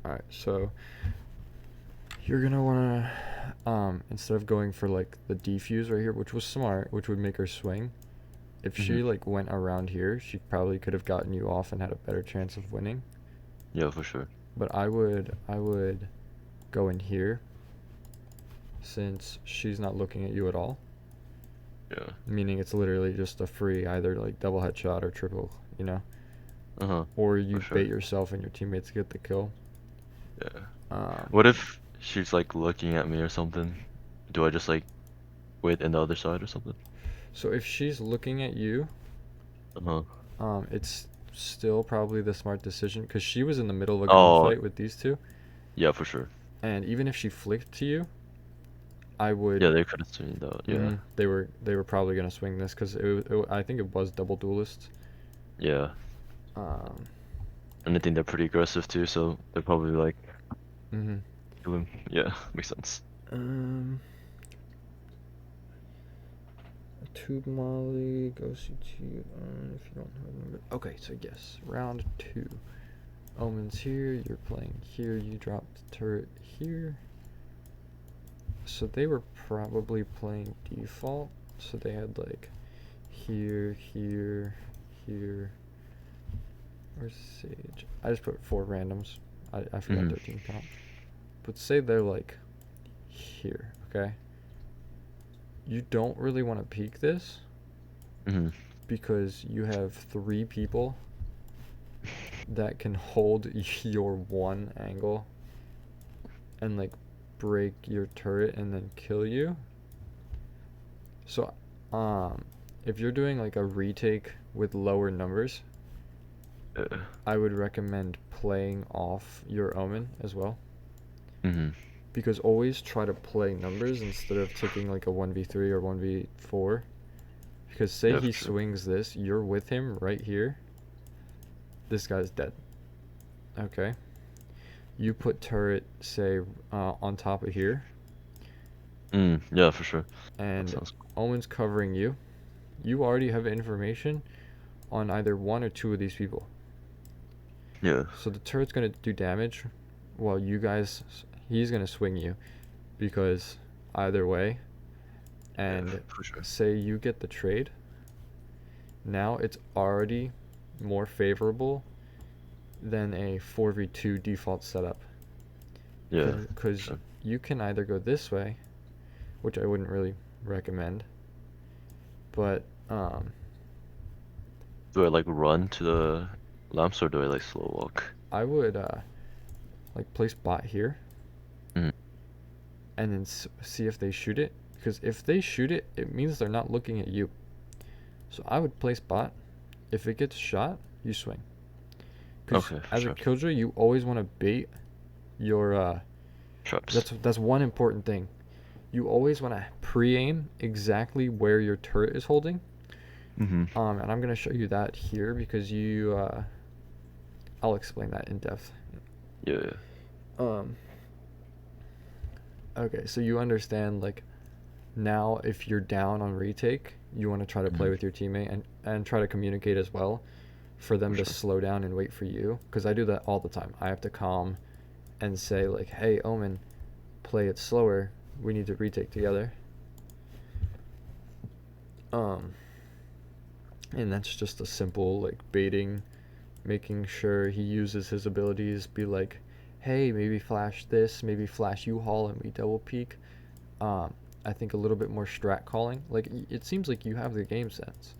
Alright, so you're gonna wanna instead of going for like the defuse right here, which was smart, which would make her swing, if Mm-hmm. she like went around here, she probably could have gotten you off and had a better chance of winning. Yeah, for sure. But I would go in here since she's not looking at you at all. Yeah. Meaning it's literally just a free either like double headshot or triple, you know? Uh-huh. Or For you sure. bait yourself and your teammates get the kill. Yeah. Um, What if she's like looking at me or something? Do I just like wait in the other side or something? so if she's looking at you, Uh-huh. it's still probably the smart decision because she was in the middle of a Oh, gunfight with these two, yeah, for sure. and even if she flicked to you, I Yeah, would. they could have seen that. Yeah. They were probably gonna swing this because I think it was double duelists. Yeah. Um, And I think they're pretty aggressive too, so they're probably like hmm kill him. Yeah, makes sense. um, Tube Molly, go CT if you don't have a number. Okay, so yes, round two. Omen's here, you're playing here, you dropped the turret here. So they were probably playing default, so they had like here, here, here. Where's Sage? I just put 4 randoms. I forgot Mm-hmm. their team count. But say they're like here, okay? You don't really want to peek this Mm-hmm. because you have 3 people that can hold your one angle and like break your turret and then kill you. So, if you're doing like a retake with lower numbers, Yeah. I would recommend playing off your Omen as well. Mm-hmm. Because always try to play numbers instead of taking like a 1v3 or 1v4. Because say Yeah, for he sure. swings this, you're with him right here. This guy's dead. Okay. You put turret, say, on top of here, Yeah, for sure. That and sounds cool. Omen's covering you. You already have information on either one or two of these people. Yeah. So the turret's gonna do damage while he's gonna swing you because either way, Yeah, and for sure. say you get the trade, now it's already more favorable than a 4v2 default setup. Yeah, for Because sure. you can either go this way, which I wouldn't really recommend, but Do I like run to the lamps or do I like slow walk? I would like place bot here Mm. and then see if they shoot it. Because if they shoot it, it means they're not looking at you. So I would place bot. If it gets shot, you swing. Because Okay, for as a sure. killjoy, you always want to bait your. Traps. That's one important thing. You always want to pre-aim exactly where your turret is holding. Mm-hmm. And I'm gonna show you that here because I'll explain that in depth. Yeah, yeah. Um, okay, so you understand like now if you're down on retake, you want to try to play Mm-hmm. with your teammate and try to communicate as well for For them to sure. slow down and wait for you because I do that all the time. I have to calm and say like, "Hey, Omen, play it slower. We need to retake together." Um, and that's just a simple like baiting, making sure he uses his abilities. Be like, "Hey, maybe flash this, maybe flash U-Haul, and we double peek." Um, I think a little bit more strat calling. Like it seems like you have the game sense,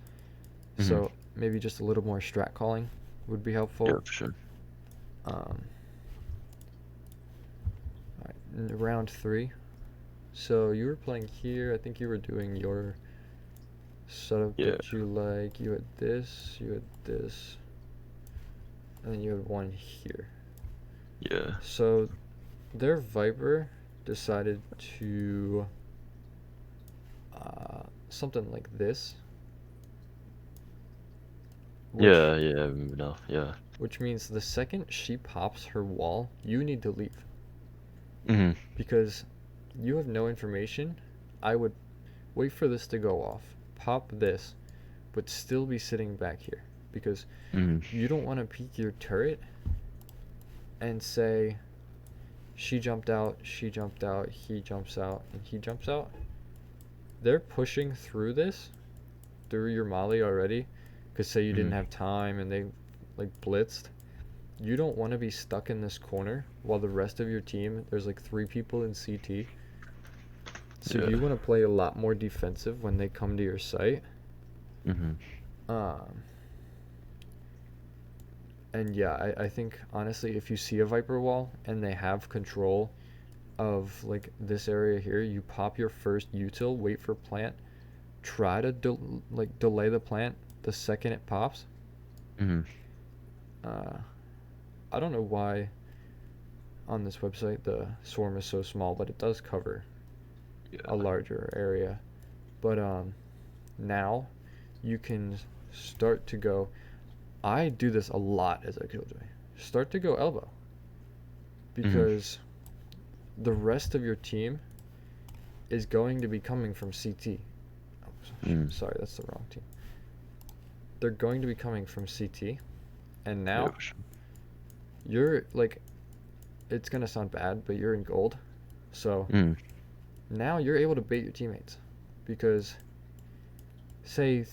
Mm-hmm. so maybe just a little more strat calling would be helpful. Yeah, for sure. Um, round three. So you were playing here. I think you were doing your setup Yeah, that you like. You had this, and then you had one here. yeah. So their Viper decided to something like this, which Yeah, yeah, I remember now. Yeah. which means the second she pops her wall, you need to leave Mm-hmm. because you have no information. I would wait for this to go off, pop this, but still be sitting back here because Mm-hmm. you don't want to peek your turret and say, she jumped out, she jumped out, he jumps out, and he jumps out. They're pushing through your molly already, because say you didn't Mhm. have time and they like blitzed. You don't want to be stuck in this corner while the rest of your team, there's like 3 people in CT. So Yeah. you want to play a lot more defensive when they come to your site. Mhm. Um, and yeah, I think honestly, if you see a Viper wall and they have control of like this area here, you pop your first util, wait for plant, try to delay the plant the second it pops. Mhm. Uh, I don't know why on this website the swarm is so small, but it does cover a Yeah. larger area. But now you can start to go. I do this a lot as a killjoy. Start to go elbow Mhm. because the rest of your team is going to be coming from CT. Oh, Mm. sorry, that's the wrong team. They're going to be coming from CT, and Yeah, now for sure. you're like, it's gonna sound bad, but you're in gold, so Mm. now you're able to bait your teammates because say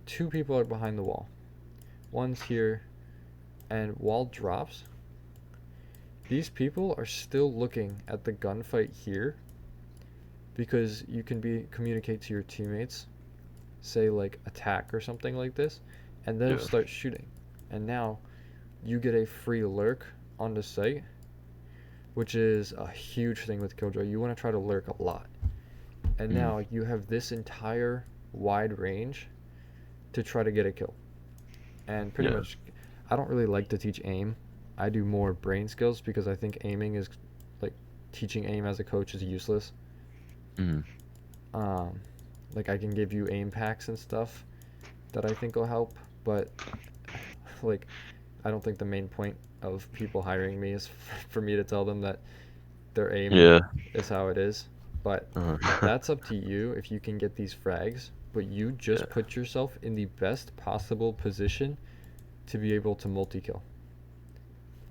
2 people are behind the wall, one's here, and wall drops. These people are still looking at the gunfight here because you can communicate to your teammates, say like attack or something like this, and they'll Yeah. start shooting. And now you get a free lurk on the site, which is a huge thing with Killjoy. You want to try to lurk a lot. And Mm. now you have this entire wide range to try to get a kill. And pretty Yeah. much, I don't really like to teach aim. I do more brain skills because I think aiming is like teaching aim as a coach is useless. Mhm. Um, like I can give you aim packs and stuff that I think will help, but like I don't think the main point of people hiring me is for me to tell them that their aim Yeah. is how it is. But Uh-huh. that's up to you if you can get these frags. But you Yeah. just put yourself in the best possible position to be able to multi kill.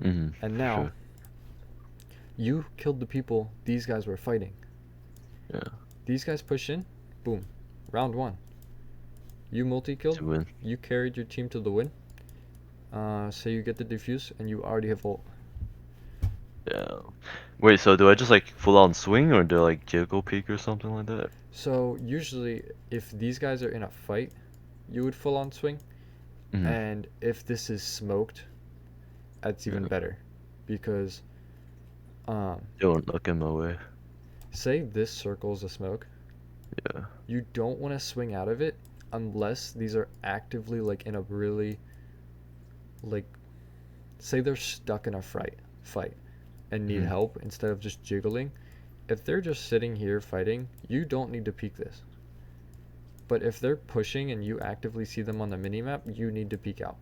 Mhm. And For now sure. you killed the people these guys were fighting. Yeah. These guys push in, boom, round one. You multi killed, To win. you carried your team to the win. Say you get the defuse and you already have ult. Yeah. Wait, so do I just like full on swing or do I like jiggle peek or something like that? So usually, if these guys are in a fight, you would full on swing. Mhm. And if this is smoked, that's even Yeah. better, because um, Don't look in my way. say this circles a smoke, Yeah. you don't want to swing out of it unless these are actively like in a really like say they're stuck in a fight and need Mhm. help instead of just jiggling. If they're just sitting here fighting, you don't need to peek this. But if they're pushing and you actively see them on the minimap, you need to peek out.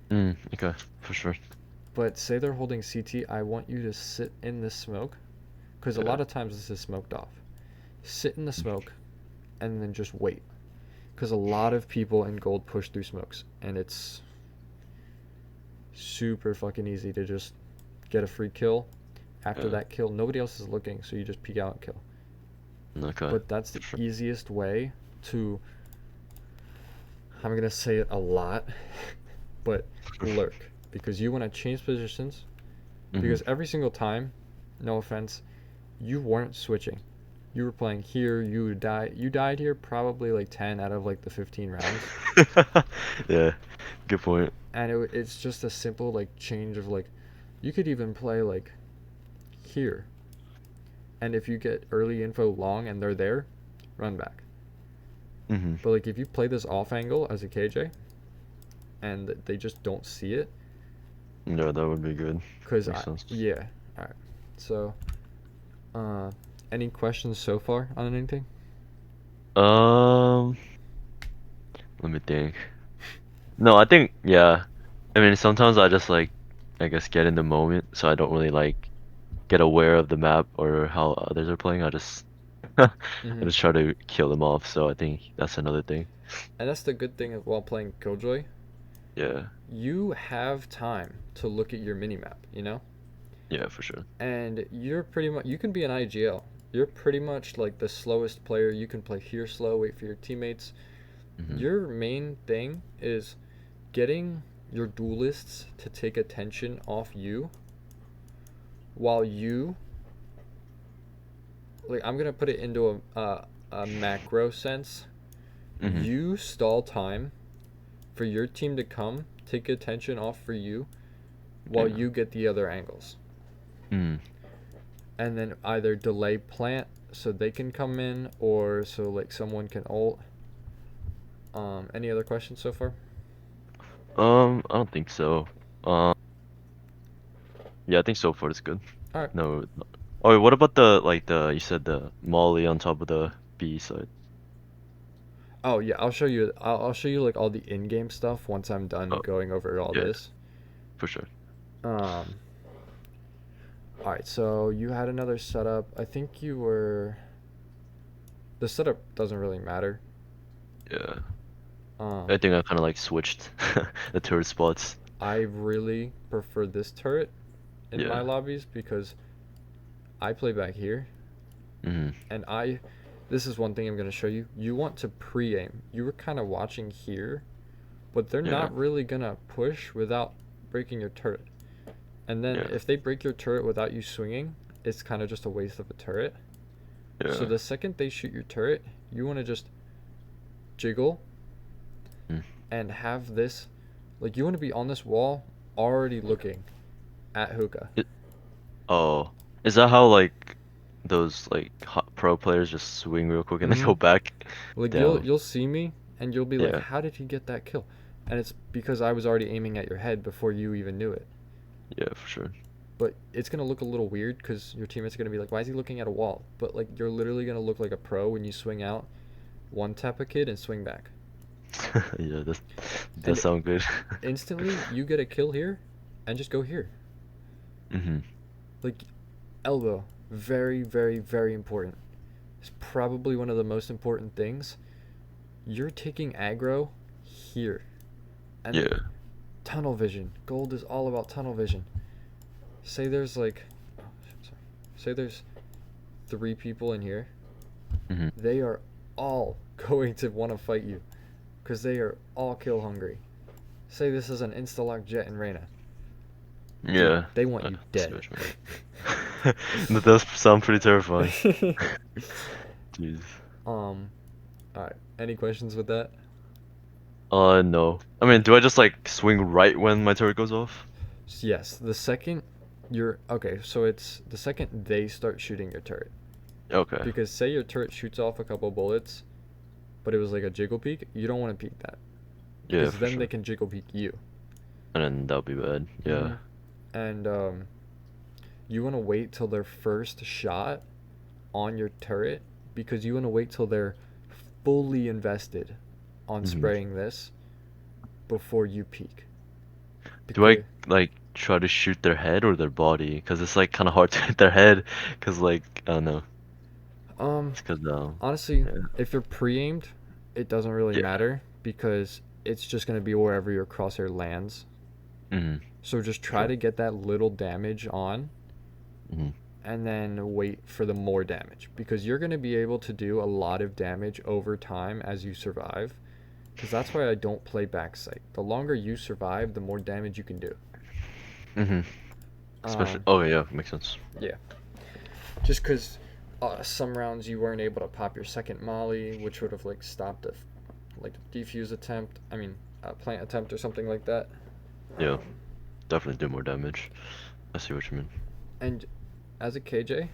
Mm. Okay. For sure. But say they're holding CT, I want you to sit in this smoke, because a Yeah. lot of times this is smoked off. Sit in the smoke and then just wait. Because a lot of people in gold push through smokes, and it's super fucking easy to just get a free kill. After Yeah. that kill, nobody else is looking, so you just peek out and kill. Okay. But that's For the sure. easiest way to, I'm gonna say it a lot, but lurk. Because you want to change positions. Mhm. Because every single time, no offense, you weren't switching. You were playing here. You died here probably like 10 out of like the 15 rounds, Yeah. Good point. and it's just a simple like change of like, you could even play like here, and if you get early info long and they're there, run back. Mhm. But like if you play this off angle as a KJ and they just don't see it, Yeah, that would be good. cause Makes sense. yeah, all right. So, uh, any questions so far on anything? Um, Let me think. No, I think yeah. I mean, sometimes I just like, I guess, get in the moment, so I don't really like get aware of the map or how others are playing. I just I Mm-hmm. just try to kill them off. So I think that's another thing. And that's the good thing of while playing Killjoy. Yeah. You have time to look at your minimap, you know? Yeah, for sure. And you're pretty much, you can be an IGL. You're pretty much like the slowest player. You can play here slow, wait for your teammates. Hmm. Your main thing is getting your duelists to take attention off you while you, like, I'm gonna put it into a macro sense. Hmm. You stall time for your team to come take attention off for you while Yeah. you get the other angles, Mm. and then either delay plant so they can come in, or so like someone can ult. Any other questions so far? I don't think so. Um, yeah, I think so far it's good. All right. No. Oh, wait, what about the like the you said the Molly on top of the B side? Oh yeah, I'll show you. I'll show you like all the in-game stuff once I'm done Oh, going over all yeah, this. for sure. Um. All right. So you had another setup. I think you were. The setup doesn't really matter. Yeah. I Um. think I kind of like switched the turret spots. I really prefer this turret in my Yeah. lobbies because I play back here, Hmm. and this is one thing I'm going to show you. You want to pre-aim. You were kind of watching here, but they're Yeah. not really going to push without breaking your turret. And then Yeah. if they break your turret without you swinging, it's kind of just a waste of a turret. So Yeah. the second they shoot your turret, you want to just jiggle Mm. and have this, like, you want to be on this wall already looking at hookah. Oh, is that how like those like pro players just swing real quick and then Mm-hmm. go back? Like Damn. you'll see me and you'll be like, Yeah. how did he get that kill? And it's because I was already aiming at your head before you even knew it. Yeah, for sure. But it's gonna look a little weird because your teammates are gonna be like, why is he looking at a wall? But like you're literally gonna look like a pro when you swing out, one tap a kid and swing back. Yeah, that does And sound good. instantly you get a kill here and just go here. Hmm. Like elbow, very, very, very important. It's probably one of the most important things. You're taking aggro here. And Yeah. tunnel vision. Gold is all about tunnel vision. Say there's like, oh, sorry. Say there's 3 people in here. Hmm. They are all going to want to fight you because they are all kill hungry. Say this is an insta-lock Jet and Reyna. Dude, Yeah. they want you I see dead. what you mean. That does sound pretty terrifying. Jeez. All right. Any questions with that? No. I mean, do I just like swing right when my turret goes off? Yes. The second you're okay, so it's the second they start shooting your turret. Okay. Because say your turret shoots off a couple bullets, but it was like a jiggle peek, you don't want to peek that. Yeah, Because for then sure. they can jiggle peek you. And then that'll be bad. Yeah. And you want to wait till their first shot on your turret because you want to wait till they're fully invested on Mhm. spraying this before you peek. Do I Because like try to shoot their head or their body? Because it's like kind of hard to hit their head. Because like I don't know. It's because honestly, yeah. if you're pre-aimed, it doesn't really Yeah. matter because it's just going to be wherever your crosshair lands. Hmm. So just try Sure. to get that little damage on Hmm. and then wait for the more damage because you're going to be able to do a lot of damage over time as you survive, because that's why I don't play backside. The longer you survive, the more damage you can do. Hmm. Especially. um Oh yeah, makes sense. yeah, just because some rounds you weren't able to pop your second molly, which would have like stopped a like defuse attempt, I mean a plant attempt or something like that. Yeah, definitely do more damage. I see what you mean. And as a KJ,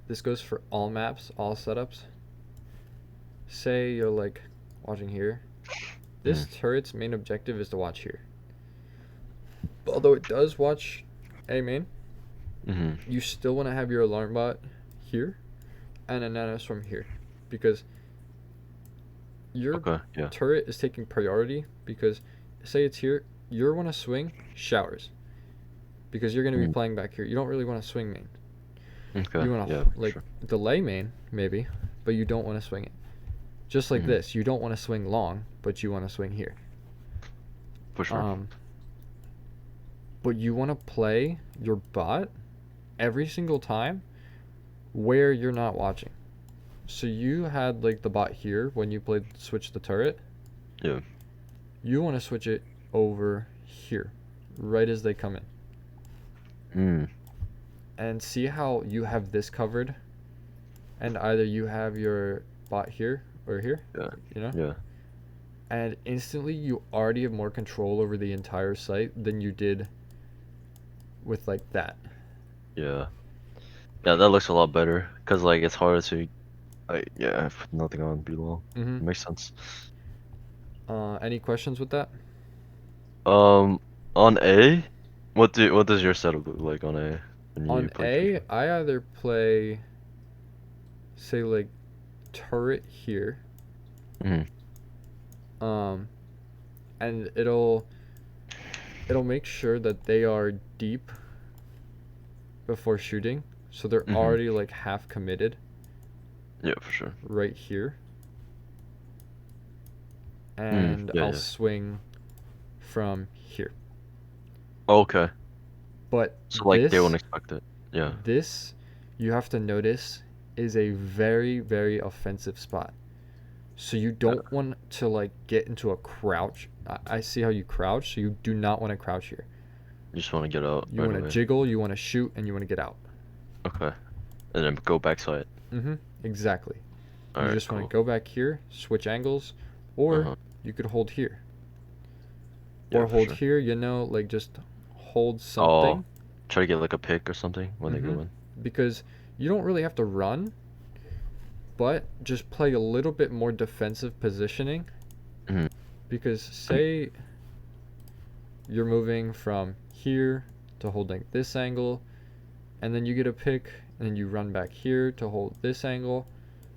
this goes for all maps, all setups. Say you're like watching here. This turret's main objective is to watch here. Although it does watch A main, Hmm. you still want to have your alarm bot here and a nanos from here. Because your Okay. Yeah. turret is taking priority because say it's here, you want to swing showers. Because you're going to be Mm. playing back here. You don't really want to swing main. Okay. You want to Yeah. like Sure. delay main maybe, but you don't want to swing it. Just like Mhm. this, you don't want to swing long, but you want to swing here. For sure. But you want to play your bot every single time where you're not watching. So you had like the bot here when you played switch the turret. Yeah. You want to switch it over here, right as they come in. Mm. And see how you have this covered, and either you have your bot here or here, Yeah. you know? Yeah. And instantly you already have more control over the entire site than you did with like that. Yeah. Yeah, that looks a lot better. Cause like it's harder to, like, yeah, have nothing on below. Mm-hmm. Makes sense. Any questions with that? On A, what does your setup look like on A when On you play A, FIFA? I either play, say, like turret here, Mhm. um, and it'll make sure that they are deep before shooting, so they're Mhm. already like half committed Yeah, for sure. right here, and Yeah, I'll yeah. swing from here. Okay. But So like they won't this expect it. Yeah. this you have to notice is a very, very offensive spot. So you Yeah. don't want to like get into a crouch. I see how you crouch, so you do not want to crouch here. You just want to get out You right want to away. jiggle, you want to shoot, and you want to get out. Okay. And then go backside. Mm-hmm. Exactly. You Alright, just want to cool. go back here, switch angles, or Uh-huh. you could hold here. Yeah, Or for hold sure. here, like just hold Oh, something. try to get like a pick or something when they Mm-hmm. go in. Because you don't really have to run, but just play a little bit more defensive positioning. Mhm. Because say you're moving from here to holding this angle, and then you get a pick, and then you run back here to hold this angle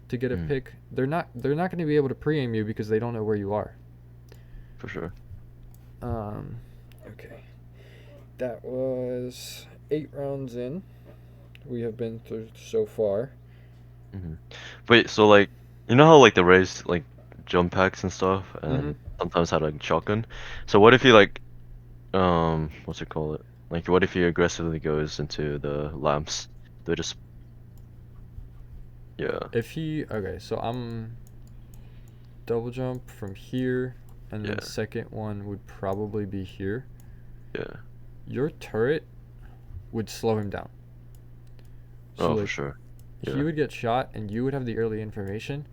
to get a Mhm. pick. They're not going to be able to pre-aim you because they don't know where you are. For sure. Okay. That was 8 rounds in. We have been through so far. Wait, so like, you know how like the raised like jump packs and stuff, Mm-hmm. and sometimes had like shotgun. So what if he like, what's it called? Like, what if he aggressively goes into the lamps? They just, yeah, Okay, so I'm double jump from here, and then yeah, second one would probably be here. yeah. Your turret would slow him down. So Oh, for like sure. he Yeah. would get shot, and you would have the early information.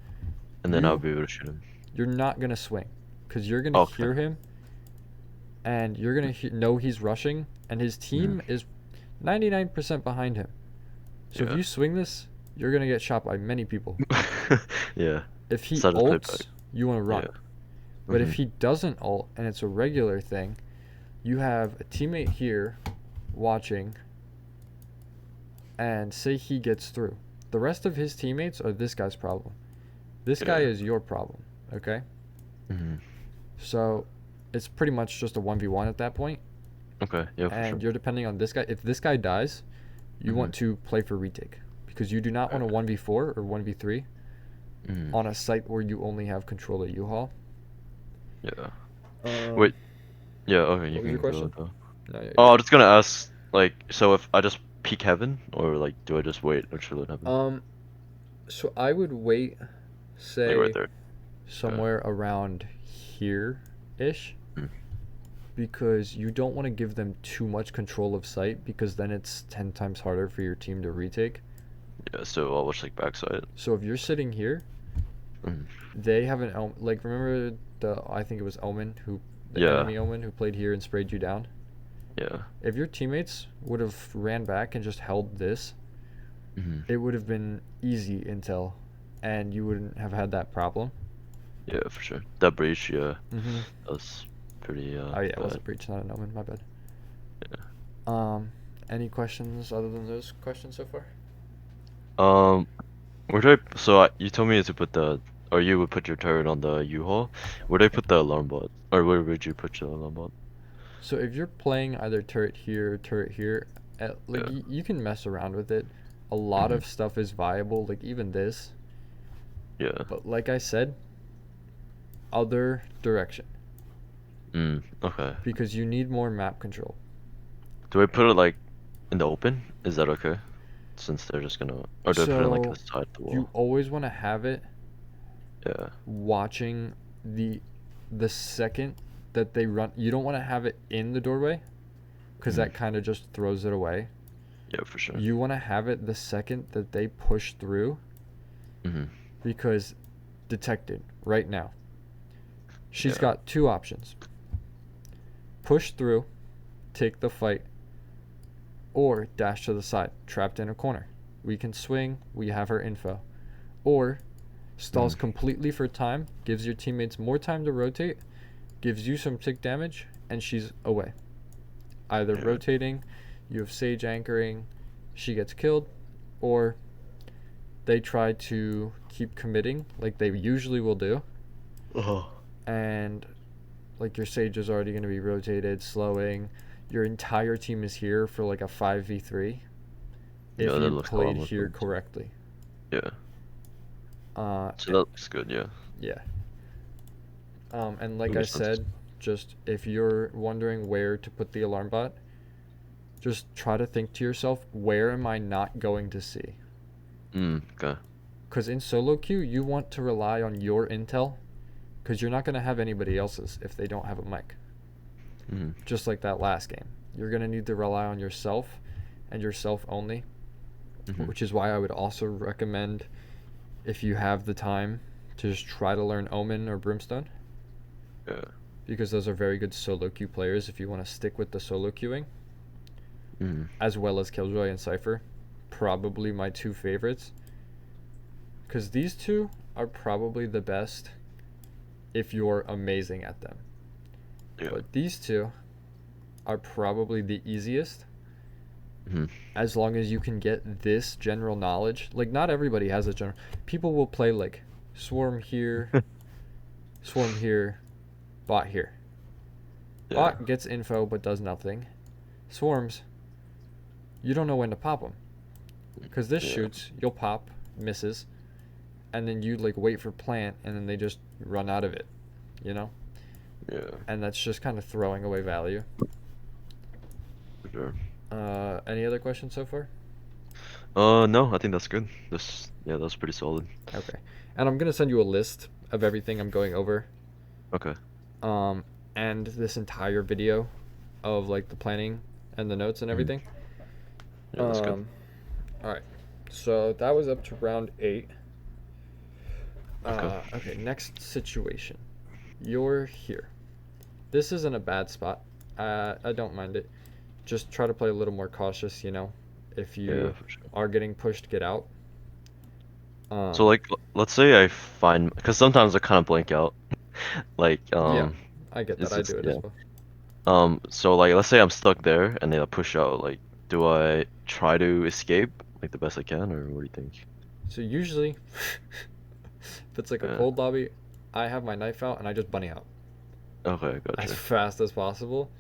And then I'll You be able to shoot him. you're not gonna swing, cause you're gonna Okay. hear him, and you're gonna know he's rushing, and his Mhm. team is 99% behind him. So if Yeah. you swing this, you're gonna get shot by many people. Yeah. If he Start to play back. ults, you want to Yeah. run. But if Mhm. he doesn't ult and it's a regular thing, you have a teammate here watching, and say he gets through. The rest of his teammates are this guy's problem. This guy Yeah. is your problem, okay? Mhm. So it's pretty much just a 1v1 at that point, Okay. Yeah, for sure. and you're depending on this guy. If this guy dies, you Mhm. want to play for retake because you do not want a 1v4 or 1v3 Mhm. on a site where you only have control of U-Haul. Yeah. Um, Wait. Yeah. Okay. You what was your can go question? though. No, yeah, Oh, I was just gonna ask, like, so if I just peek heaven, or like, do I just wait or chill it heaven? So I would wait, Like right say, there. Yeah. somewhere around here-ish, Mm. because you don't want to give them too much control of site because then it's 10 times harder for your team to retake. Yeah. So I'll watch like backside. So if you're sitting here, Mhm. they have an like remember I think it was Omen the Yeah. enemy Omen who played here and sprayed you down. Yeah. If your teammates would have ran back and just held this, Mhm. it would have been easy intel, and you wouldn't have had that problem. Yeah, for sure. That breach, yeah, Mm-hmm. that was pretty Oh yeah, it was a bad. breach, not an Omen. My bad. Yeah. Any questions other than those questions so far? Um, where do so you told me to put or you would put your turret on the U-Haul. Where do I put the alarm bot? Or where would you put your alarm bot? So if you're playing either turret here or turret here, like Yeah. you can mess around with it. A lot Mhm. of stuff is viable, like even this. Yeah. But like I said, other direction Okay. because you need more map control. Do I put it like in the open? Is that okay? Since they're just gonna, or do I put it like So inside the you wall? always want to have it Yeah. watching the second that they run. You don't want to have it in the doorway because that kind of just throws it away. Yeah, for sure. You want to have it the second that they push through Mhm. because detected right now. She's Yeah. got two options: push through, take the fight, or dash to the side, trapped in a corner. We can swing, we have her info. Or stalls completely for time, gives your teammates more time to rotate, gives you some tick damage, and she's away. Either Yeah. rotating, you have Sage anchoring, she gets killed, or they try to keep committing like they usually will do, Oh. and like your Sage is already going to be rotated, slowing. Your entire team is here for like a 5v3 if Yeah, that you looks a lot played more here fun. correctly. Yeah. Uh, So that looks good. Yeah. yeah. And like That I makes sense. said, just if you're wondering where to put the alarm bot, just try to think to yourself, where am I not going to see? Okay. Because in solo queue, you want to rely on your intel, because you're not going to have anybody else's if they don't have a mic. Just like that last game. You're going to need to rely on yourself and yourself only, which is why I would also recommend, if you have the time, to just try to learn Omen or Brimstone. Yeah. Because those are very good solo queue players if you want to stick with the solo queuing, as well as Killjoy and Cypher. Probably my two favorites. Because these two are probably the best if you're amazing at them. Yeah. But these two are probably the easiest Mhm. as long as you can get this general knowledge. Like, not everybody has a general. People will play like swarm here, swarm here, bot here. Yeah. Bot gets info but does nothing. Swarms, you don't know when to pop them. Because this Yeah. shoots, you'll pop, misses, and then you like wait for plant, and then they just run out of it, you know? Yeah. And that's just kind of throwing away value. For sure. Any other questions so far? No, I think that's good. Yeah, that's pretty solid. Okay. And I'm gonna send you a list of everything I'm going over. Okay. And this entire video of like the planning and the notes and everything. Yeah, that's good. All right. So that was up to round 8. Okay. Okay, next situation. You're here. This isn't a bad spot. I don't mind it. Just try to play a little more cautious, you know. If Yeah, you for sure. are getting pushed, get out. So like, let's say I find, because sometimes I kind of blank out. Like, Yeah, I get that. it's I just do it as yeah. well. So like, let's say I'm stuck there and they like, push out. Like, do I try to escape like the best I can, or what do you think? So usually, if it's like a Yeah. cold lobby, I have my knife out and I just bunny out Okay, as gotcha. fast as possible.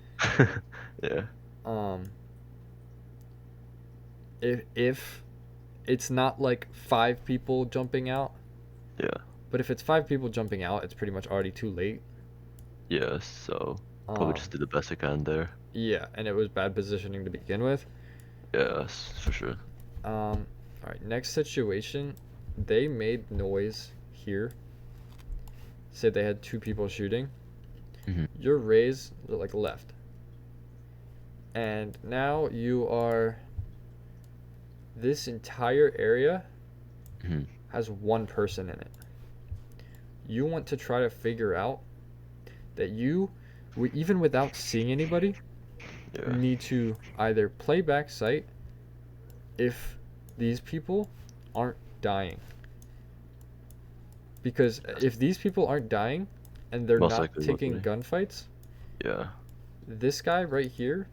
Yeah. Um, if it's not like 5 people jumping out, Yeah. but if it's 5 people jumping out, it's pretty much already too late. Yeah. So probably Um, just do the best I can there. yeah, and it was bad positioning to begin with. Yes, for sure. All right, next situation, they made noise here. Said they had 2 people shooting. Your rays are like left. And now you are. This entire area has 1 person in it. You want to try to figure out that you, even without seeing anybody, Yeah. need to either play back sight if these people aren't dying. Because if these people aren't dying and they're Most not likely taking locally. gunfights, Yeah. this guy right here,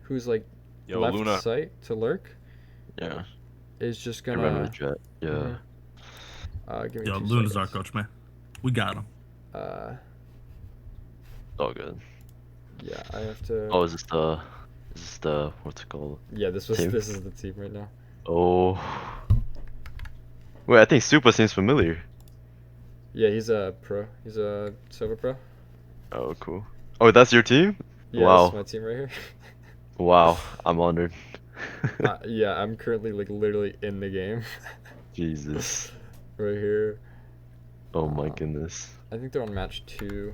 who's like Yo, left Luna. sight to lurk, Yeah. is just I remember the gonna. jet. Yeah. Give me Yo, 2 Luna's our seconds. coach, man. We got him. All good. Yeah, I have to. Oh, is this the what's it called? Yeah, this Team? is the team right now. Oh. Wait, I think Super seems familiar. Yeah, he's a pro. He's a silver pro. Oh, cool. Oh, that's your team? Yeah, this is Wow. my team right here. Wow. I'm honored. Yeah, I'm currently like literally in the game. Jesus. Right here. Oh my Um, goodness. I think they're on match 2.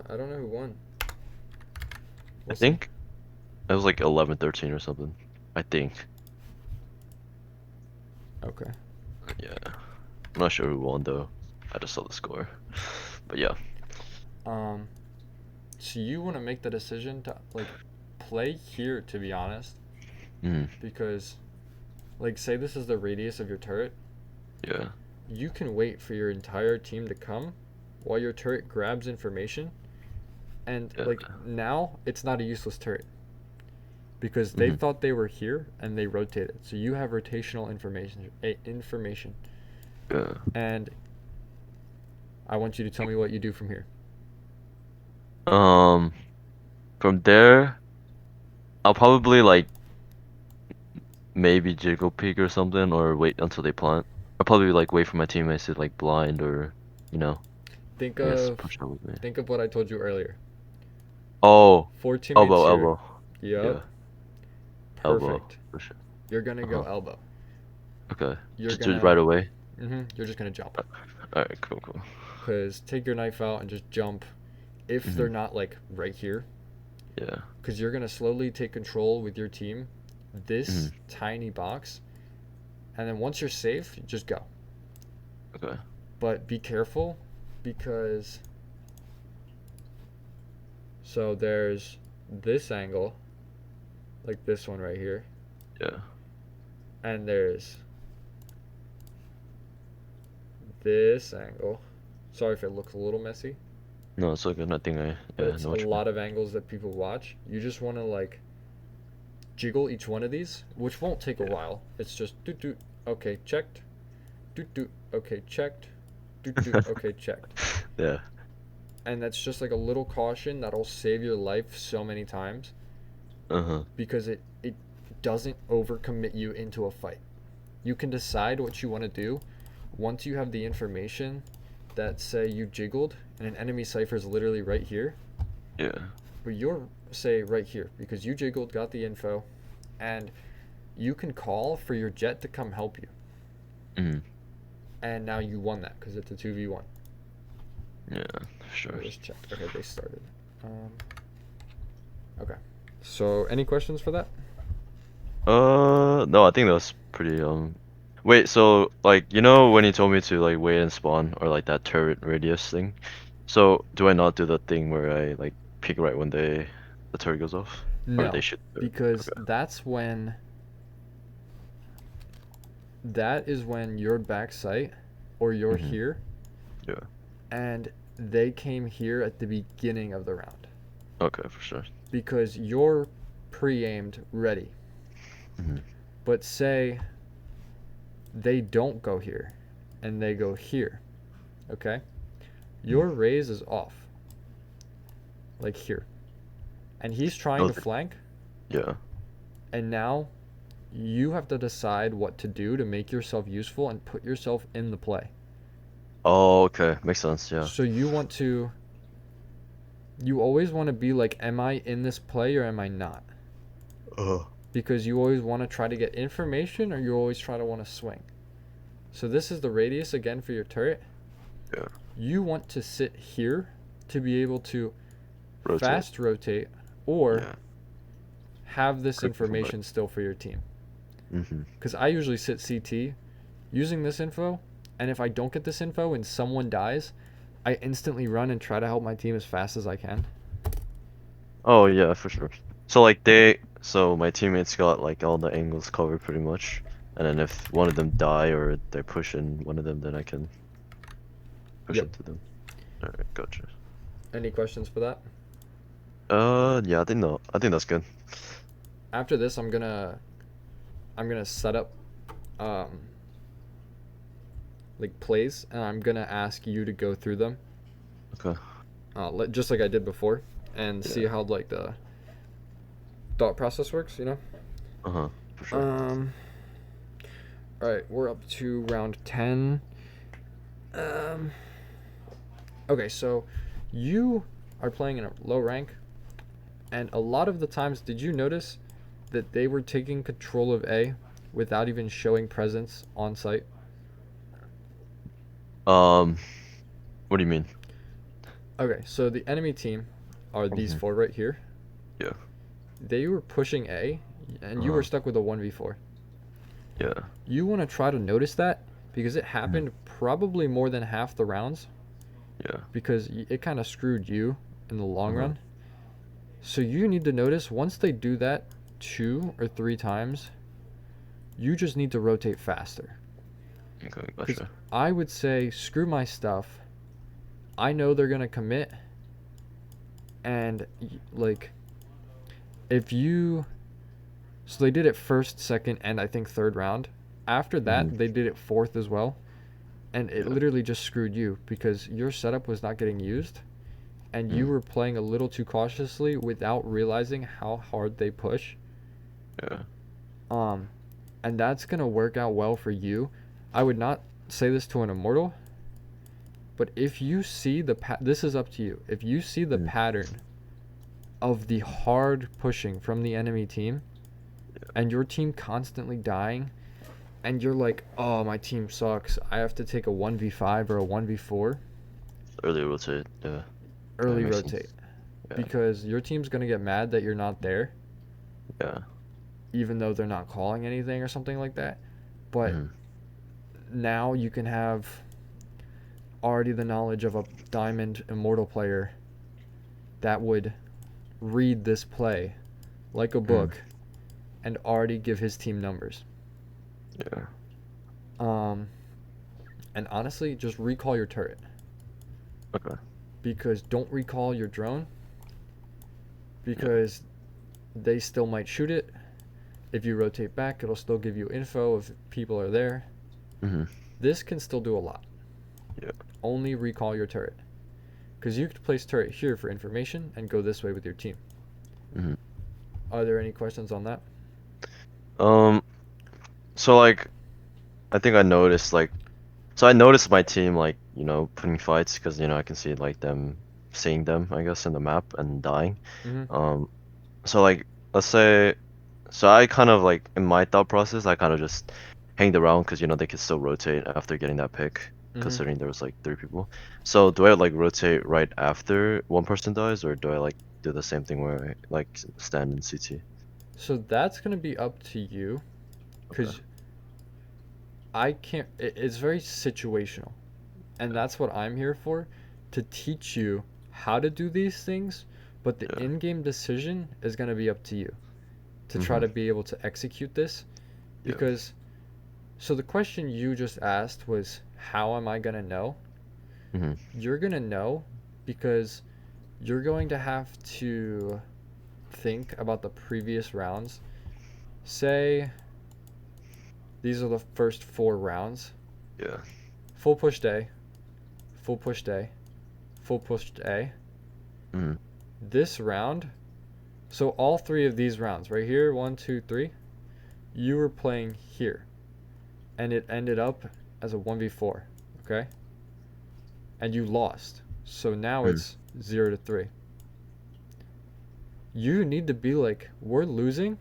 I don't know who won. I We'll see. think it was like 11-13 or something. I think. Okay. Yeah. I'm not sure who won though. I just saw the score. But yeah. Um, so you want to make the decision to like play here, to be honest, Mm, because like say this is the radius of your turret, yeah. you can wait for your entire team to come while your turret grabs information, and Yeah. like now it's not a useless turret because they Hmm. thought they were here and they rotated. So you have rotational information, Yeah. and I want you to tell me what you do from here. Um, from there, I'll probably like maybe jiggle peek or something, or wait until they plant. I'll probably like wait for my teammates to like blind or, you know, Think I guess of push out with me. think of what I told you earlier. Oh, 4 teammates elbow, here. elbow. Yup. Yeah, elbow Perfect. for sure. You're gonna go Uh-huh. elbow. Okay. You're Just right gonna away. you're just gonna jump. All right, cool, cool. Cause take your knife out and just jump if Hmm. they're not like right here. Yeah. Cause you're gonna slowly take control with your team Hmm. this tiny box, and then once you're safe, just go. Okay. But be careful because so there's this angle, like this one right here, Yeah. and there's this angle. Sorry if it looks a little messy, No, it's okay. Nothing. but Yeah, I it's know a what you mean. lot of angles that people watch. You just want to like jiggle each one of these, which won't take a Yeah. while. It's just doot doot, okay, checked. Doot doot, okay, checked. Doot doot, okay, checked. Yeah. And that's just like a little caution that'll save your life so many times Uh-huh. because it doesn't overcommit you into a fight. You can decide what you want to do once you have the information that say you jiggled and an enemy cipher is literally right here, Yeah. but you're say right here because you jiggled, got the info, and you can call for your jet to come help you. Hmm. And now you won that because it's a 2v1. Yeah, sure. Let me just check. Okay, they started. Um, okay. So, any questions for that? No, I think that was pretty wait, so like you know when you told me to like wait and spawn or like that turret radius thing, so do I not do the thing where I like peek right when the turret goes off? Or they No, should do it? because Okay. that is when you're back sight or you're Mm-hmm. here Yeah. and they came here at the beginning of the round Okay, for sure. because you're pre-aimed ready. Mm-hmm. But say they don't go here and they go here, okay? Your raise is off, like here. And he's trying Oh, to flank, yeah. and now you have to decide what to do to make yourself useful and put yourself in the play. Oh, okay. Makes sense, yeah. So you always want to be like, am I in this play or am I not? Oh. Because you always want to try to get information or you always try to want to swing. So this is the radius again for your turret. Yeah. You want to sit here to be able to Rotate. fast rotate or Yeah. have this Quick come back. information still for your team. Mm-hmm. Because I usually sit CT using this info, and if I don't get this info and someone dies, I instantly run and try to help my team as fast as I can. Oh yeah, for sure. So my teammates got like all the angles covered pretty much, and then if one of them die or they're pushing one of them, then I can push Yep. into them. All right, gotcha. Any questions for that? Yeah, I think that's good. After this, I'm gonna set up um, like plays, and I'm gonna ask you to go through them, Okay. just like I did before, and see Yeah. how like the thought process works. Uh-huh. For sure. Um. All right, we're up to round 10. Um. Okay, so you are playing in a low rank. And a lot of the times, did you notice that they were taking control of A without even showing presence on site? Um, what do you mean? Okay, so the enemy team are these Mhm. four right here. Yeah. They were pushing A, and you were Uh-huh. stuck with a 1v4. Yeah. You want to try to notice that because it Mhm. happened probably more than half the rounds Yeah. because it kind of screwed you in the long Uh-huh. run. So you need to notice once they do that 2 or 3 times, you just need to rotate faster. Okay, Because gotcha. I would say, screw my stuff. I know they're going to commit. And, like, if you. So they did it first, second, and I think third round. After Mhm. that, they did it fourth as well. And it Yeah. literally just screwed you because your setup was not getting used. And you Mm. were playing a little too cautiously without realizing how hard they push. Yeah. Um, and that's gonna work out well for you. I would not say this to an immortal, but if you see this is up to you. If you see the Mm. pattern of the hard pushing from the enemy team, and your team constantly dying, and you're like, oh, my team sucks. I have to take a 1v5 or a 1v4. Early rotate. Yeah. That Early makes rotate sense. Yeah. because your team's gonna get mad that you're not there, Yeah. even though they're not calling anything or something like that. But Mhm. now you can have already the knowledge of a diamond immortal player that would read this play like a Mhm. book and already give his team numbers. Yeah. Um, and honestly, just recall your turret Okay. because don't recall your drone Yeah. because they still might shoot it. If you rotate back, it'll still give you info if people are there. Mhm. This can still do a lot. Yeah. Only recall your turret because you could place turret here for information and go this way with your team. Mhm. Are there any questions on that? Um. So like, I think I noticed like, so I noticed my team like, putting fights because I can see like them seeing them, I guess, in the map and dying. Mm-hmm. Um. So like, let's say, so I kind of like in my thought process, I kind of just hanged around because they could still rotate after getting that pick, Mm-hmm. considering there was like 3 people. So do I like rotate right after one person dies, or do I like do the same thing where I like stand in CT? So that's going to be up to you Okay. because I can't, it's very situational. And Yeah. that's what I'm here for to teach you how to do these things. But the Yeah. in game decision is going to be up to you to try Mhm. to be able to execute this. Yeah. Because, so the question you just asked was, how am I going to know? Mhm. You're going to know because you're going to have to think about the previous rounds. Say these are the first 4 rounds. Yeah. Full push day, full push day, full push A. Mhm. This round, so all 3 of these rounds, right here, 1, 2, 3, you were playing here. And it ended up as a 1v4, okay? And you lost. So now Mhm. it's 0 to 3. You need to be like, we're losing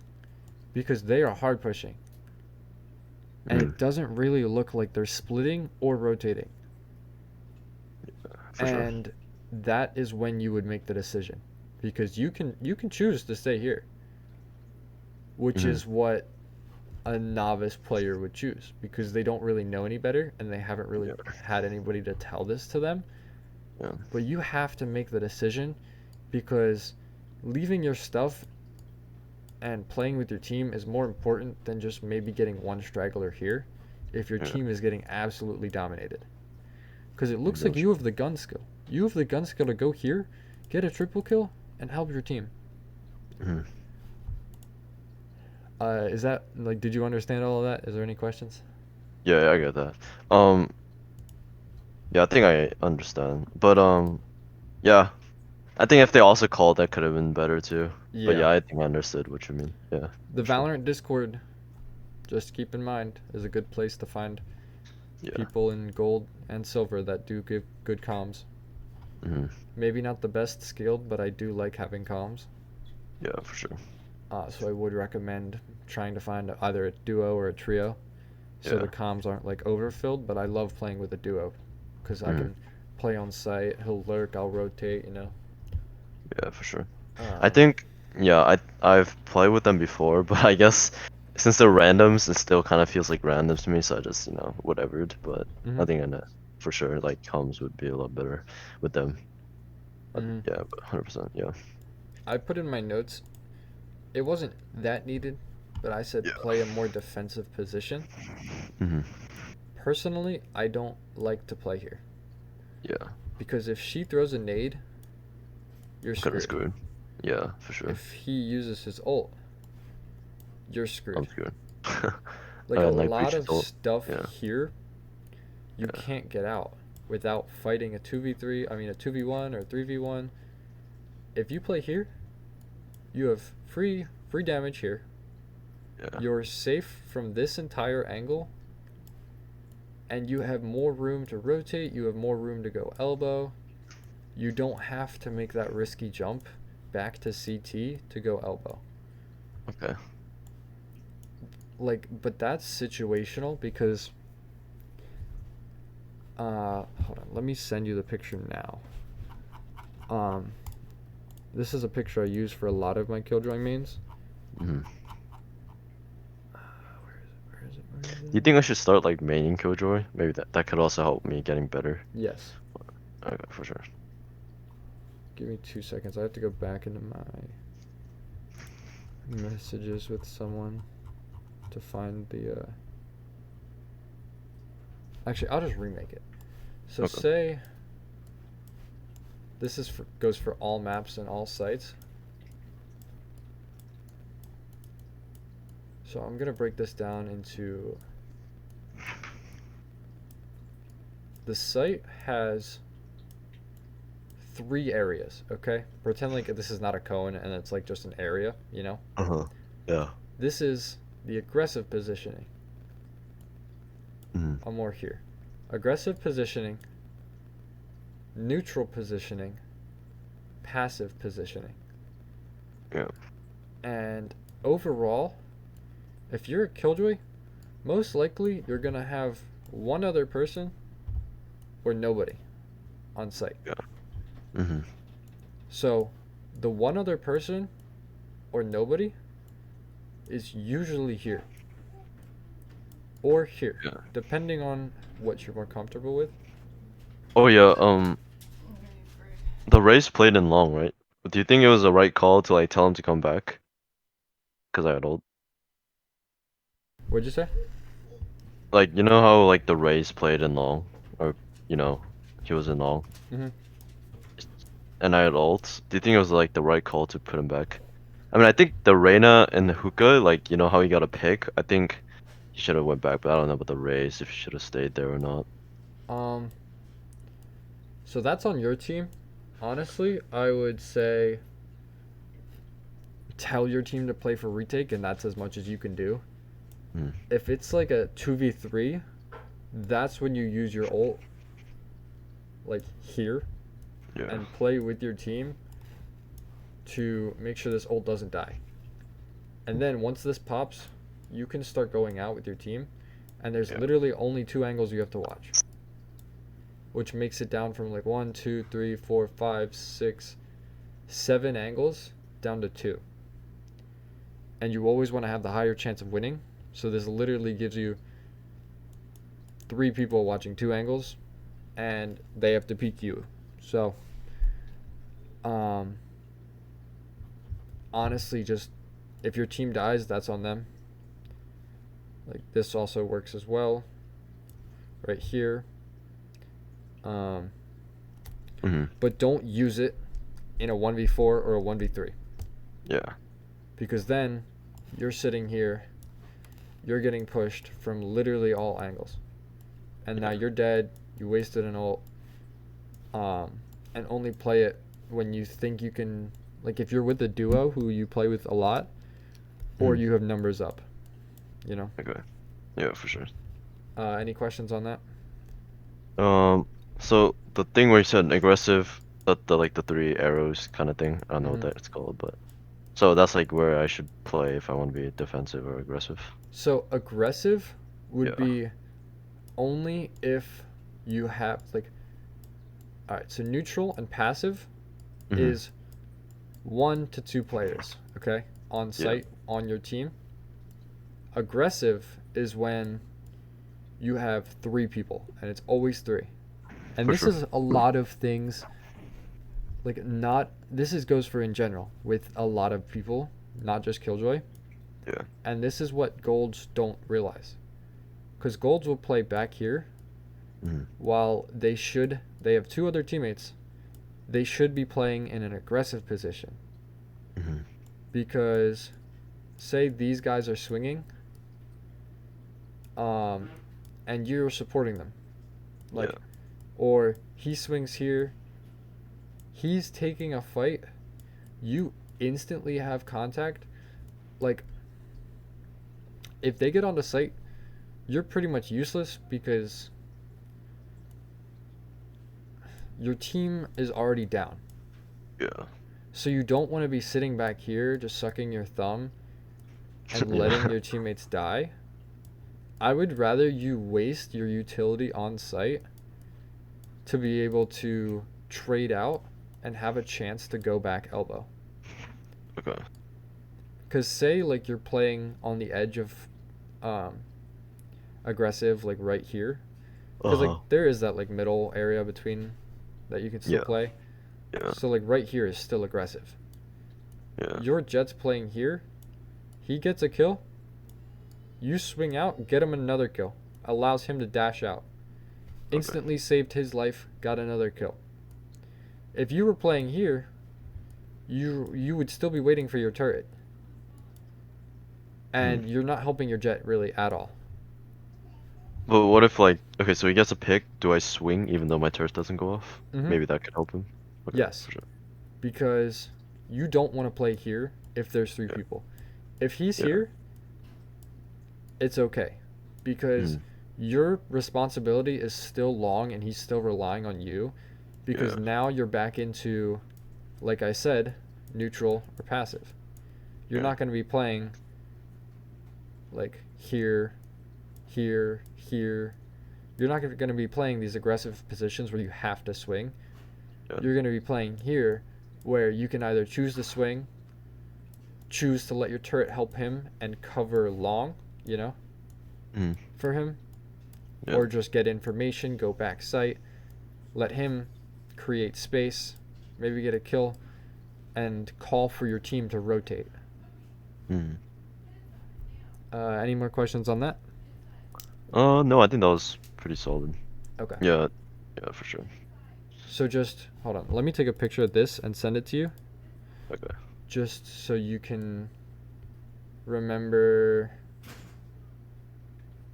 because they are hard pushing. And Mhm. it doesn't really look like they're splitting or rotating. For sure. And that is when you would make the decision because you can choose to stay here, which Mhm. is what a novice player would choose because they don't really know any better and they haven't really Yeah. had anybody to tell this to them. Yeah. But you have to make the decision because leaving your stuff and playing with your team is more important than just maybe getting one straggler here if your Yeah. team is getting absolutely dominated. Because it I looks like got you you. have the gun skill. You have the gun skill to go here, get a triple kill, and help your team. Mhm. Is that like? Did you understand all of that? Is there any questions? Yeah, I get that. Yeah, I think I understand. But yeah, I think if they also called, that could have been better too. But Yeah. yeah, I think I understood what you mean. Yeah, The for sure. Valorant Discord, just keep in mind, is a good place to find Yeah. people in gold and silver that do give good comms. Hmm. Maybe not the best skilled, but I do like having comms. Yeah, for sure. So I would recommend trying to find either a duo or a trio, so Yeah. the comms aren't like overfilled. But I love playing with a duo, because I Mm, can play on site. He'll lurk, I'll rotate. yeah, for sure. I Um, think, yeah, I've played with them before, but I guess since they're randoms, it still kind of feels like randoms to me, so I just, whatevered. But I mhm, think I know for sure, like, comms would be a lot better with them. mhm. Yeah, but 100%, yeah. I put in my notes. It wasn't that needed, but I said Yeah. play a more defensive position. Hmm. Personally, I don't like to play here Yeah, because if she throws a nade, you're I'm kind of screwed. screwed. Yeah, for sure. If he uses his ult, you're I'm screwed. screwed. Like a And like lot breach of result. stuff Yeah, here, you yeah, can't get out without fighting a 2v3, I mean a 2v1 or 3v1. If you play here, you have free damage here. yeah, You're safe from this entire angle, and you have more room to rotate, you have more room to go elbow. You don't have to make that risky jump back to CT to go elbow. okay. Like, but that's situational because hold on, let me send you the picture now. Um this is a picture I use for a lot of my Killjoy mains. Hmm. Where is it? Where is Do you it? think I should start like maining Killjoy? Maybe that could also help me getting better. Yes. Okay, for sure. Give me 2 seconds. I have to go back into my messages with someone to find the actually I'll just remake it. So Okay. say this is for goes for all maps and all sites. So I'm gonna break this down into the site has 3 areas, okay? Pretend like this is not a cone and it's like just an area. Uh-huh. Yeah. This is the aggressive positioning. Hmm. I'm more here. Aggressive positioning, neutral positioning, passive positioning. Yeah. And overall, if you're a Killjoy, most likely you're gonna have one other person or nobody on site. Yeah. Hmm. So the one other person or nobody is usually here or here, Yeah. depending on what you're more comfortable with. Oh yeah. The race played in long, right? Do you think it was the right call to like tell him to come back? Cause I had ult. What'd you say? Like you know how like the race played in long, or you know, he was in long, Mm-hmm. and I had ult. Do you think it was like the right call to put him back? I mean, I think the Reyna and the hookah, like you know how he got a pick. I think he should have went back, but I don't know about the race if he should have stayed there or not. Um, so that's on your team. Honestly, I would say tell your team to play for retake, and that's as much as you can do. Hmm. If it's like a 2v3, that's when you use your ult, like here, Yeah. and play with your team to make sure this ult doesn't die. And then once this pops, you can start going out with your team, and there's Yeah. literally only 2 angles you have to watch, which makes it down from like 1, 2, 3, 4, 5, 6, 7 angles down to 2. And you always want to have the higher chance of winning. So this literally gives you 3 people watching 2 angles, and they have to peek you. So, um, honestly, just if your team dies, that's on them. Like this also works as well, right here. Um, Hmm. but don't use it in a 1v4 or a 1v3, Yeah. because then you're sitting here, you're getting pushed from literally all angles, and now Yeah. you're dead. You wasted an ult, and only play it when you think you can. Like if you're with a duo who you play with a lot, or Hmm. you have numbers up. You know. Okay. Yeah, for sure. Any questions on that? Um. So the thing where you said aggressive, the like the 3 arrows kind of thing. I don't know what Mm-hmm. that's called, but So that's like where I should play if I want to be defensive or aggressive. So aggressive would Yeah. be only if you have like, all right, so neutral and passive Mhm. is 1 to 2 players, okay, on Yeah. site on your team. Aggressive is when you have 3 people and it's always 3. And For this sure. is a lot of things, like not this is goes for in general with a lot of people, not just Killjoy. Yeah. And this is what golds don't realize. Cuz golds will play back here Mhm. while they have 2 other teammates. They should be playing in an aggressive position Mhm. because say these guys are swinging um and you're supporting them. Yeah. Like, or he swings here, he's taking a fight, you instantly have contact. Like, if they get onto site, you're pretty much useless because your team is already down. Yeah. So you don't want to be sitting back here just sucking your thumb and letting Yeah. your teammates die. I would rather you waste your utility on site to be able to trade out and have a chance to go back elbow. Okay. Because say like you're playing on the edge of um, aggressive, like right here, because like Uh-huh. there is that like middle area between that you can still Yeah. play. Yeah. So like right here is still aggressive. Yeah. Your Jet's playing here, he gets a kill. You swing out, get him another kill, allows him to dash out. Okay. Instantly saved his life, got another kill. If you were playing here, you would still be waiting for your turret, Mhm. and you're not helping your Jet really at all. But what if like okay, so he gets a pick, do I swing even though my turret doesn't go off? Mm-hmm. Maybe that could help him. Okay, Yes, for sure. because you don't want to play here if there's three Yeah. people. If he's Yeah. here, it's okay because Mhm. your responsibility is still long and he's still relying on you because Yeah. now you're back into, like I said, neutral or passive. You're Yeah. not going to be playing like here, here, here. You're not going to be playing these aggressive positions where you have to swing. Yeah. You're going to be playing here where you can either choose to swing, choose to let your turret help him and cover long, you know, Mhm. for him, Yeah. or just get information, go back site, let him create space, maybe get a kill, and call for your team to rotate. Mhm. Any more questions on that? No, I think that was pretty solid. Okay. Yeah. Yeah, for sure. So just hold on. Let me take a picture of this and send it to you, Okay. just so you can remember.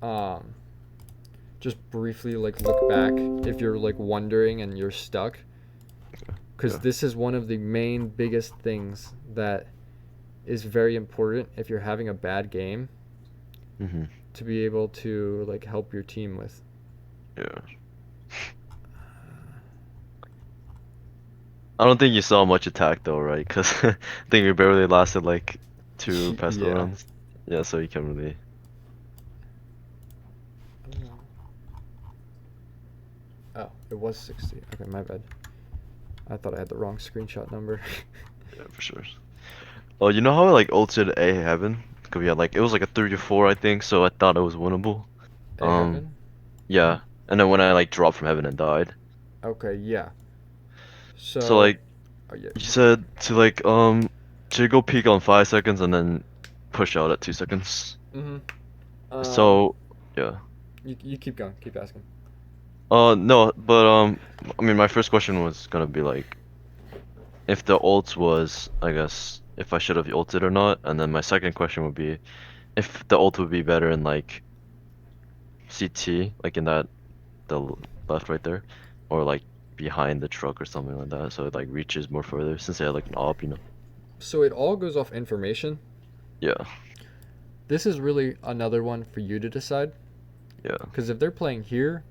Um, just briefly like look back if you're like wondering and you're stuck, because Yeah. this is one of the main biggest things that is very important if you're having a bad game Mhm. to be able to like help your team with. Yeah. I don't think you saw much attack though, right? Because I think we barely lasted like 2 pistol Yeah. rounds. Yeah, so you can't really. Oh, it was 60. Okay, my bad. I thought I had the wrong screenshot number. Yeah, for sure. Oh, you know how I like ulted A Heaven? Cause we had like it was like a 3 to 4, I think. So I thought it was winnable. A Um, heaven? yeah. And then when I like dropped from Heaven and died. Okay, yeah. So So, like oh yeah. you said to go peek on 5 seconds and then push out at 2 seconds. Mhm. So yeah. You keep going. Keep asking. No, but I mean my first question was gonna be like if the ult was, I guess, if I should have ulted or not, and then my second question would be if the ult would be better in like CT, like in that left right there, or like behind the truck or something like that, so it like reaches more further since they had like an op, you know. So it all goes off information. Yeah, This is really another one for you to decide. yeah, Because if they're playing here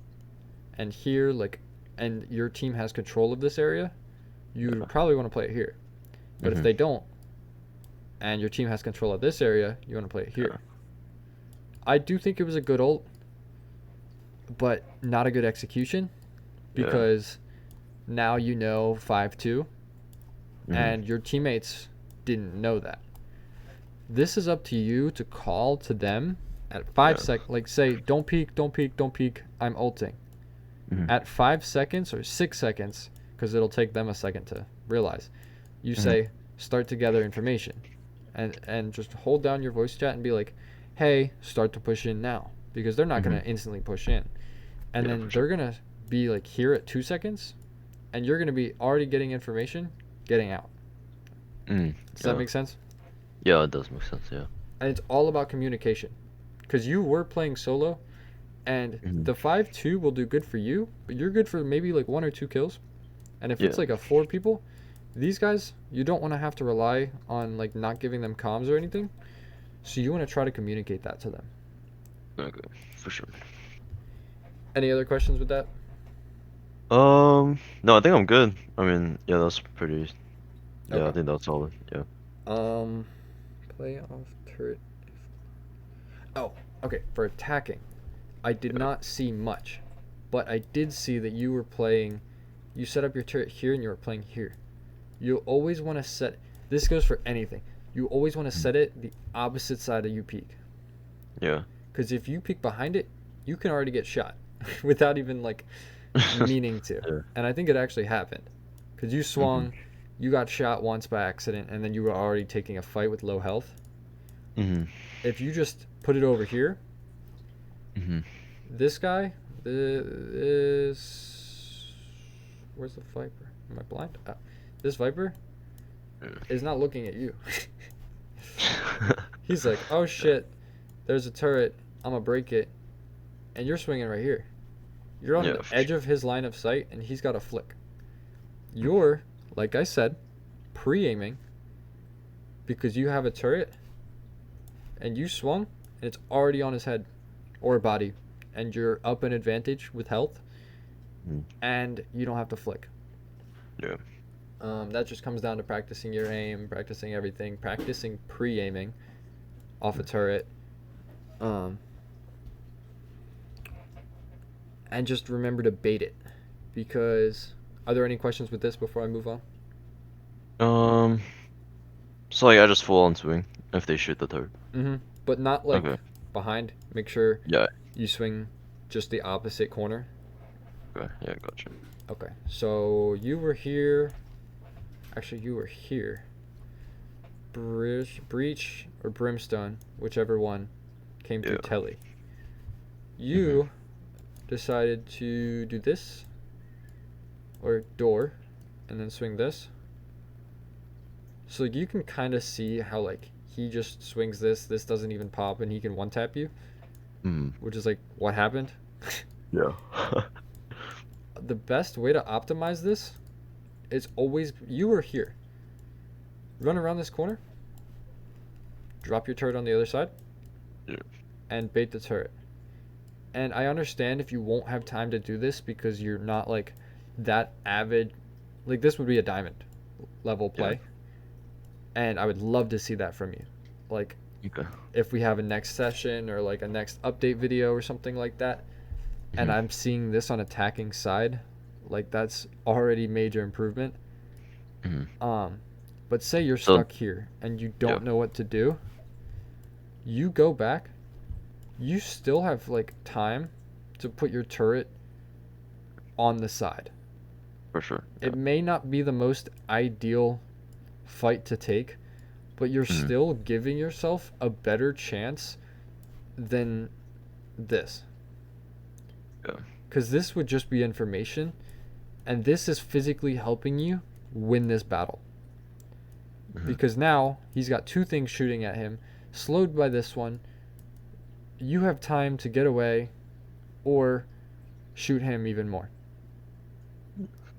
and here, like, and your team has control of this area, you yeah. probably want to play it here. But if Mhm. they don't, and your team has control of this area, you want to play it here. Yeah. I do think it was a good ult, but not a good execution, Yeah. because now you know 5-2, Mhm. and your teammates didn't know that. This is up to you to call to them at 5 Yeah. seconds. Like, say, don't peek, don't peek, don't peek. I'm ulting. Mhm. At 5 seconds or 6 seconds, because it'll take them a second to realize, you Mhm. say, start to gather information. And just hold down your voice chat and be like, hey, start to push in now. Because they're not going to instantly push in. And Yeah, then for they're sure. going to be like here at 2 seconds, and you're going to be already getting information, getting out. Mm. Does that Yeah. make sense? Yeah, it does make sense. Yeah. And it's all about communication. Because you were playing solo, and Mhm. the 5-2 will do good for you, but you're good for maybe like 1 or 2 kills. And if it's Yeah. like a 4 people, these guys, you don't want to have to rely on like not giving them comms or anything. So you want to try to communicate that to them. Okay, for sure. Any other questions with that? No, I think I'm good. I mean, yeah, that's pretty. Yeah, I Okay. think that's solid. Yeah. Play off turret. Oh, okay. For attacking, I did not see much, but I did see that you were playing. You set up your turret here, and you were playing here. You always want to set. This goes for anything. You always want to set it the opposite side of you peak. Yeah. Because if you peek behind it, you can already get shot without even like meaning to. Yeah. And I think it actually happened. Because you swung, you got shot once by accident, and then you were already taking a fight with low health. Mhm. If you just put it over here, Mhm. this guy, this. Where's the Viper? Am I blind? This Viper Yeah. is not looking at you. He's like, oh shit, there's a turret, I'm gonna break it, and you're swinging right here. You're on Yeah, the for edge sure. of his line of sight, and he's got a flick. You're, like I said, pre-aiming because you have a turret, and you swung, and it's already on his head or body, and you're up an advantage with health, Mhm. and you don't have to flick. Yeah. That just comes down to practicing your aim, practicing everything, practicing pre-aiming off a turret. And just remember to bait it. Because, are there any questions with this before I move on? So like I just full on swing if they shoot the turret. But not like Okay. behind. Make sure Yeah. you swing just the opposite corner. Okay. Yeah, gotcha. Okay, so you were here. Actually, you were here. Breach or Brimstone, whichever one, came through Yeah. Telly. You decided to do this, or door, and then swing this. So you can kind of see how like he just swings this doesn't even pop, and he can one tap you, Mhm. which is like what happened. Yeah. The best way to optimize this is always you were here. Run around this corner, drop your turret on the other side, Yeah. and bait the turret. And I understand if you won't have time to do this because you're not like that avid. Like this would be a diamond level play, and I would love to see that from you. Like Okay. if we have a next session or like a next update video or something like that, and Mhm. I'm seeing this on attacking side, like that's already major improvement. Mhm. But say you're So stuck here and you don't yeah. know what to do, you go back, you still have like time to put your turret on the side. For sure. Yeah. It may not be the most ideal fight to take, but you're Mhm. still giving yourself a better chance than this. Yeah. Because this would just be information, and this is physically helping you win this battle. Mhm. Because now he's got 2 things shooting at him, slowed by this one. You have time to get away or shoot him even more.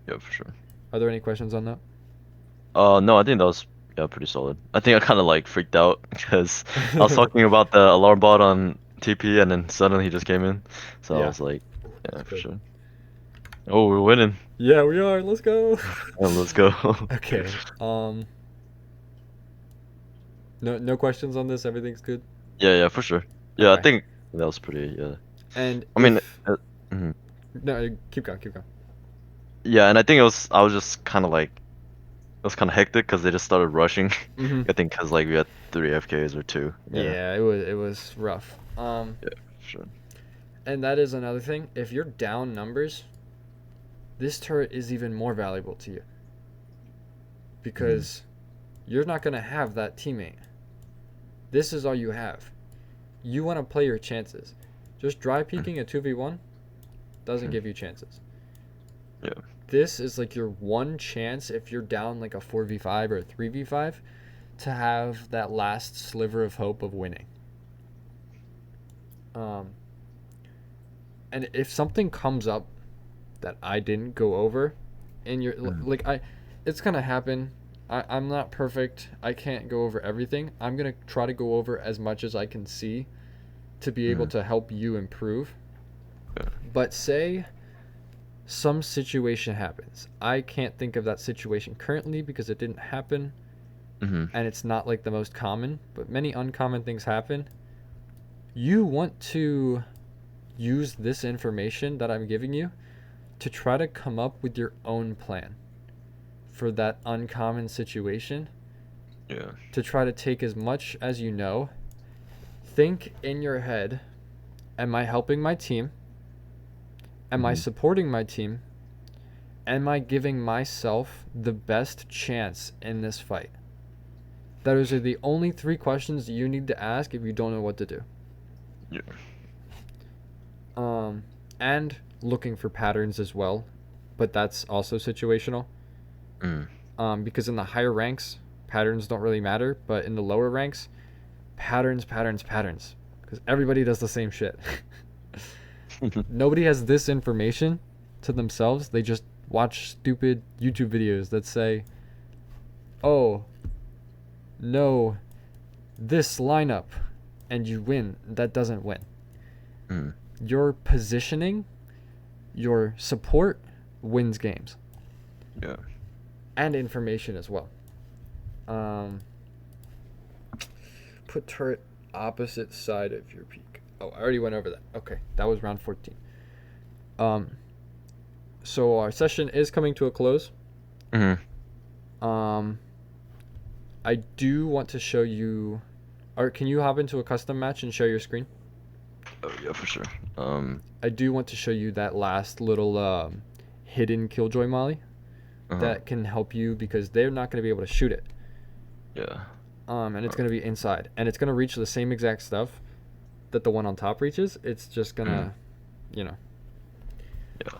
Yeah, for sure. Are there any questions on that? No, I think that was pretty solid. I think I kind of like freaked out because I was talking about the alarm bot on TP and then suddenly he just came in. So I Yeah. was like, yeah, That's for good. sure. Oh, we're winning. Yeah, we are. Let's go. Yeah, let's go. Okay. No questions on this. Everything's good. Yeah, for sure. Yeah, I Okay. think that was pretty. Yeah. And I mean, if mhm. no, keep going, keep going. Yeah, and I think it was. I was just kind of like it was kind of hectic because they just started rushing. Mm-hmm. I think because like we had 3 FKs or two. Yeah. Yeah, it was rough. Yeah, sure. And that is another thing. If you're down numbers, this turret is even more valuable to you because you're not gonna have that teammate. This is all you have. You want to play your chances. Just dry peeking a 2v1 doesn't give you chances. Yeah. This is like your one chance if you're down like a 4v5 or a 3v5 to have that last sliver of hope of winning. And if something comes up that I didn't go over in your like it's gonna happen. I'm not perfect. I can't go over everything. I'm gonna try to go over as much as I can see to be able to help you improve. Yeah. But say some situation happens. I can't think of that situation currently because it didn't happen Mm-hmm. and it's not like the most common, but many uncommon things happen. You want to use this information that I'm giving you to try to come up with your own plan for that uncommon situation. Yeah. To try to take as much as you know. Think in your head, am I helping my team? Am I supporting my team? Am I giving myself the best chance in this fight? Those are the only 3 questions you need to ask if you don't know what to do. Yeah. And looking for patterns as well, but that's also situational. Because in the higher ranks, patterns don't really matter, but in the lower ranks, patterns, because everybody does the same shit. Nobody has this information to themselves. They just watch stupid YouTube videos that say, oh, no, this lineup, and you win. That doesn't win. Your positioning, your support wins games. Yeah. And information as well. Put turret opposite side of your peak. Oh, I already went over that. Okay, that was round 14. So our session is coming to a close. I do want to show you. Or can you hop into a custom match and share your screen? Oh yeah, for sure. I do want to show you that last little hidden Killjoy molly that can help you because they're not going to be able to shoot it. Yeah. And it's going to be inside, and it's going to reach the same exact stuff that the one on top reaches. It's just going to, you know. Yeah.